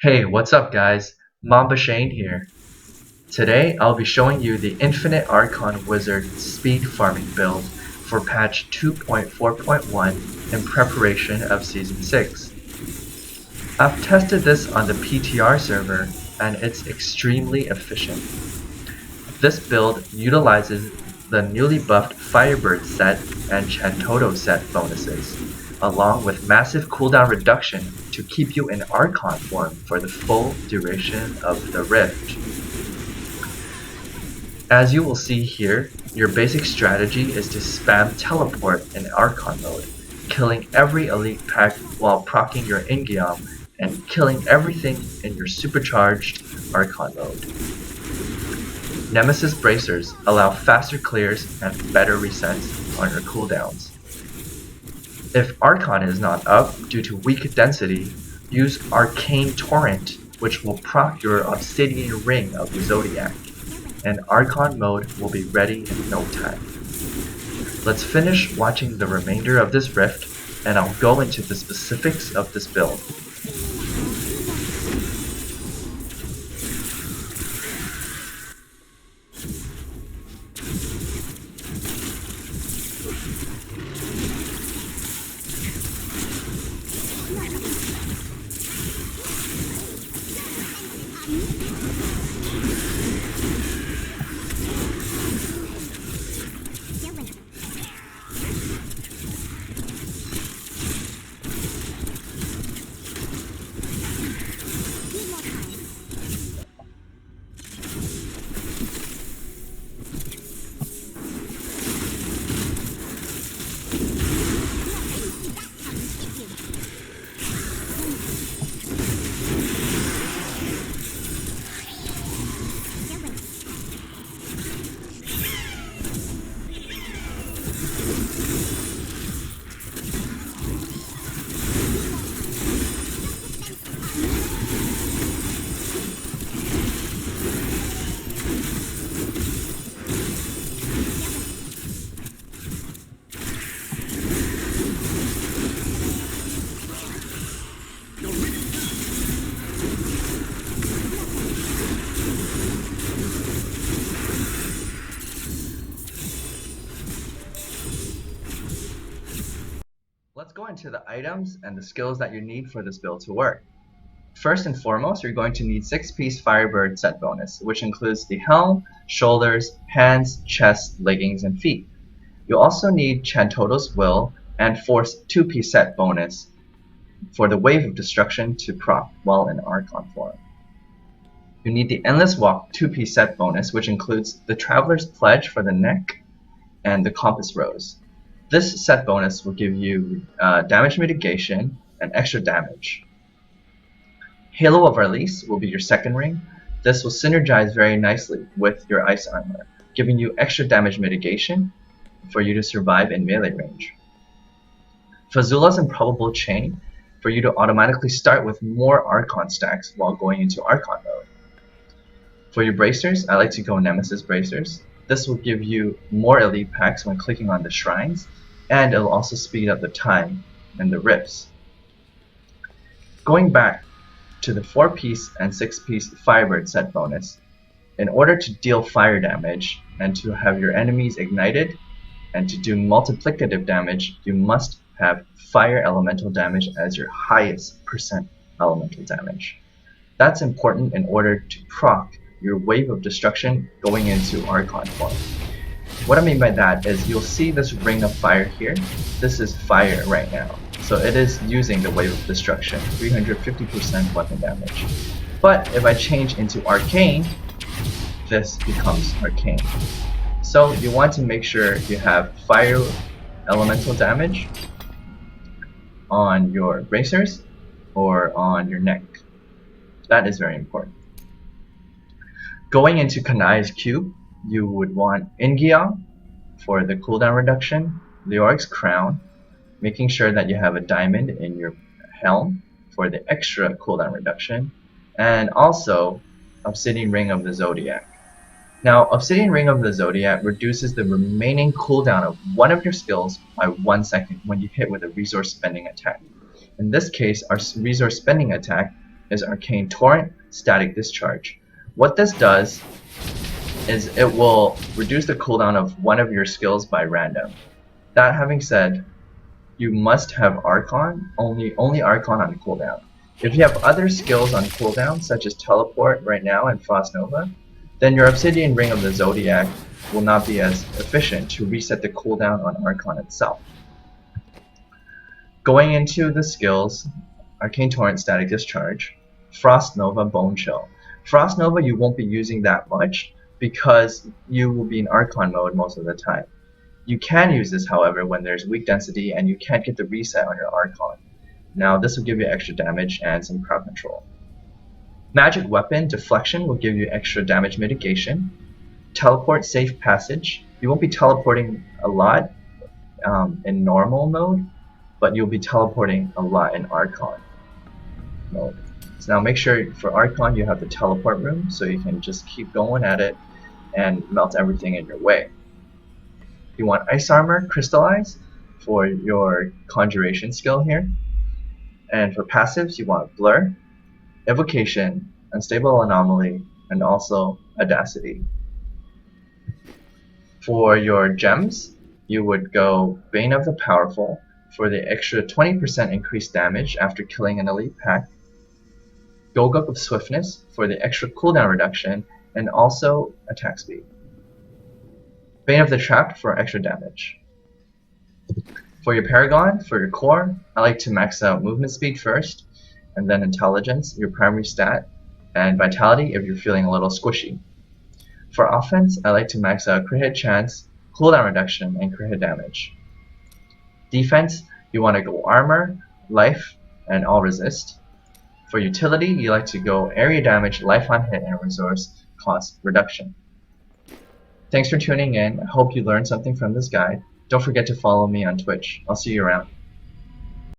Hey, what's up guys? Mamba Shane here. Today I'll be showing you the Infinite Archon Wizard speed farming build for patch 2.4.1 in preparation of Season 6. I've tested this on the PTR server and it's extremely efficient. This build utilizes the newly buffed Firebird set and Chantoto set bonuses, along with massive cooldown reduction to keep you in Archon form for the full duration of the Rift. As you will see here, your basic strategy is to spam teleport in Archon mode, killing every elite pack while proccing your Ingiam and killing everything in your supercharged Archon mode. Nemesis Bracers allow faster clears and better resets on your cooldowns. If Archon is not up due to weak density, use Arcane Torrent, which will proc your Obsidian Ring of the Zodiac, and Archon mode will be ready in no time. Let's finish watching the remainder of this rift, and I'll go into the specifics of this build. Let's go into the items and the skills that you need for this build to work. First and foremost, you're going to need 6-piece Firebird set bonus, which includes the helm, shoulders, hands, chest, leggings, and feet. You'll also need Chantoto's Will and Force 2-piece set bonus for the Wave of Destruction to proc while in Archon form. You need the Endless Walk 2-piece set bonus, which includes the Traveler's Pledge for the neck and the Compass Rose. This set bonus will give you damage mitigation and extra damage. Halo of Release will be your second ring. This will synergize very nicely with your ice armor, giving you extra damage mitigation for you to survive in melee range. Fazula's Improbable Chain for you to automatically start with more Archon stacks while going into Archon mode. For your bracers, I like to go Nemesis Bracers. This will give you more elite packs when clicking on the shrines, and it'll also speed up the time and the rifts. Going back to the 4-piece and 6-piece Firebird set bonus, in order to deal fire damage and to have your enemies ignited and to do multiplicative damage, you must have fire elemental damage as your highest percent elemental damage. That's important in order to proc your Wave of Destruction going into Archon form. What I mean by that is you'll see this ring of fire here. This is fire right now. So it is using the Wave of Destruction, 350% weapon damage. But if I change into Arcane, this becomes Arcane. So you want to make sure you have fire elemental damage on your bracers or on your neck. That is very important. Going into Kanai's cube, you would want Ingia for the cooldown reduction, Leoric's Crown, making sure that you have a diamond in your helm for the extra cooldown reduction, and also Obsidian Ring of the Zodiac. Now, Obsidian Ring of the Zodiac reduces the remaining cooldown of one of your skills by 1 second when you hit with a resource spending attack. In this case, our resource spending attack is Arcane Torrent Static Discharge. What this does is it will reduce the cooldown of one of your skills by random. That having said, you must have Archon, only Archon on cooldown. If you have other skills on cooldown, such as Teleport right now and Frost Nova, then your Obsidian Ring of the Zodiac will not be as efficient to reset the cooldown on Archon itself. Going into the skills, Arcane Torrent Static Discharge, Frost Nova Bone Chill. Frost Nova you won't be using that much because you will be in Archon mode most of the time. You can use this, however, when there's weak density and you can't get the reset on your Archon. Now this will give you extra damage and some crowd control. Magic Weapon Deflection will give you extra damage mitigation. Teleport Safe Passage. You won't be teleporting a lot in normal mode, but you'll be teleporting a lot in Archon mode. So now make sure for Archon you have the teleport room so you can just keep going at it and melt everything in your way. You want Ice Armor Crystallize for your Conjuration skill here. And for passives you want Blur, Evocation, Unstable Anomaly, and also Audacity. For your gems, you would go Bane of the Powerful for the extra 20% increased damage after killing an elite pack, Goguk of Swiftness for the extra cooldown reduction and also attack speed, Bane of the Trapped for extra damage. For your Paragon, for your core, I like to max out movement speed first, and then intelligence, your primary stat, and vitality if you're feeling a little squishy. For offense, I like to max out crit hit chance, cooldown reduction, and crit hit damage. Defense, you want to go armor, life, and all resist. For utility, you like to go area damage, life on hit, and resource cost reduction. Thanks for tuning in. I hope you learned something from this guide. Don't forget to follow me on Twitch. I'll see you around.